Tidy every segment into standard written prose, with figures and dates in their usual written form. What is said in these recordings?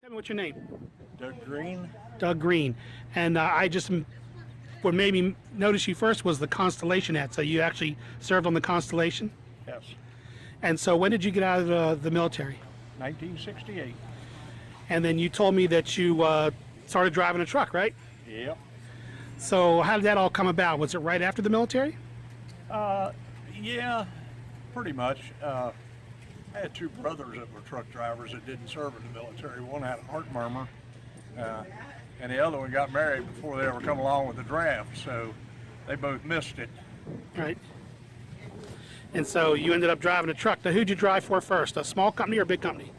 Tell me what's your name? Doug Green. Doug Green. And what made me notice you first was the Constellation ad. So you actually served on the Constellation? Yes. And so when did you get out of the military? 1968. And then you told me that you started driving a truck, right? Yep. So how did that all come about? Was it right after the military? Yeah, pretty much. I had two brothers that were truck drivers that didn't serve in the military. One had a heart murmur, and the other one got married before they ever come along with the draft, so they both missed it. Right. And so you ended up driving a truck. Now, who'd you drive for first? A small company or a big company?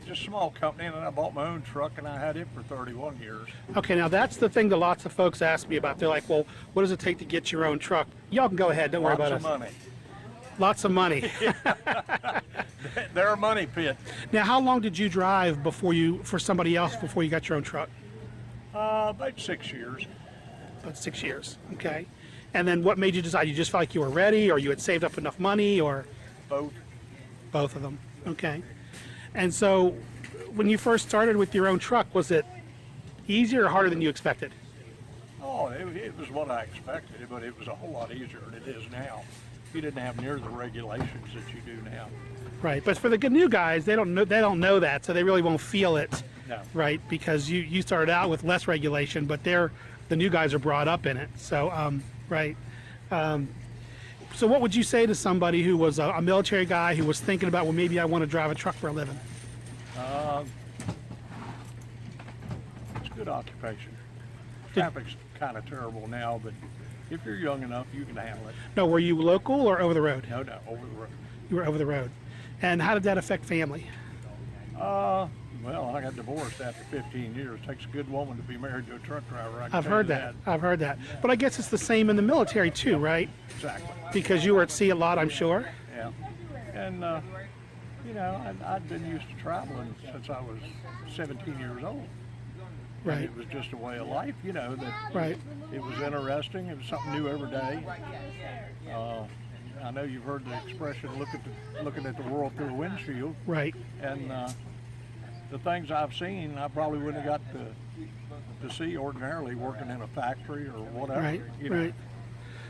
Just a small company, and then I bought my own truck, and I had it for 31 years. Okay, now that's the thing that lots of folks ask me about. They're like, well, what does it take to get your own truck? Y'all can go ahead. Don't worry about us. Lots of money. Lots of money. They're a money pit. Now, how long did you drive for somebody else before you got your own truck? About 6 years. About 6 years. Okay. And then what made you decide? You just felt like you were ready, or you had saved up enough money, or Both. both of them? Okay. And so when you first started with your own truck, was it easier or harder than you expected? Oh, it was what I expected, but it was a whole lot easier than it is now. You didn't have near the regulations that you do now. Right. But for the new guys, they don't know that, so they really won't feel it. No. Right, because you started out with less regulation, but the new guys are brought up in it. So, right. So what would you say to somebody who was a military guy who was thinking about, well, maybe I want to drive a truck for a living? It's a good occupation. Traffic's kind of terrible now, but if you're young enough, you can handle it. No, were you local or over the road? No, over the road. You were over the road. And how did that affect family? Well, I got divorced after 15 years. It takes a good woman to be married to a truck driver. I've heard that. I've heard that. But I guess it's the same in the military too, right? Exactly. Because you were at sea a lot, I'm sure. Yeah. And, I'd been used to traveling since I was 17 years old. Right. And it was just a way of life, that Right. it was interesting. It was something new every day. I know you've heard the expression, looking at the world through a windshield. Right. And the things I've seen, I probably wouldn't have got to see ordinarily working in a factory or whatever. Right. Right.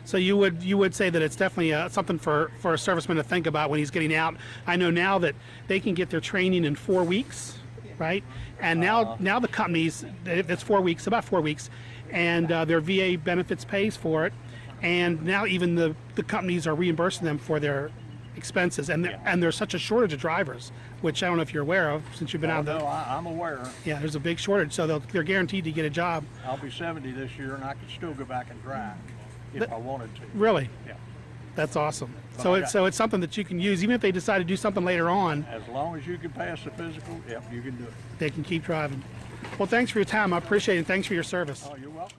So you would say that it's definitely something for a serviceman to think about when he's getting out. I know now that they can get their training in 4 weeks, right? And now the companies, it's 4 weeks, about 4 weeks, and their VA benefits pays for it. And now even the companies are reimbursing them for their expenses, and there's such a shortage of drivers, which I don't know if you're aware of since you've been out of No, I'm aware. Yeah, there's a big shortage, so they're guaranteed to get a job. I'll be 70 this year, and I could still go back and drive if I wanted to. Really? Yeah. That's awesome. But So it's something that you can use, even if they decide to do something later on. As long as you can pass the physical, you can do it. They can keep driving. Well, thanks for your time. I appreciate it. Thanks for your service. Oh, you're welcome.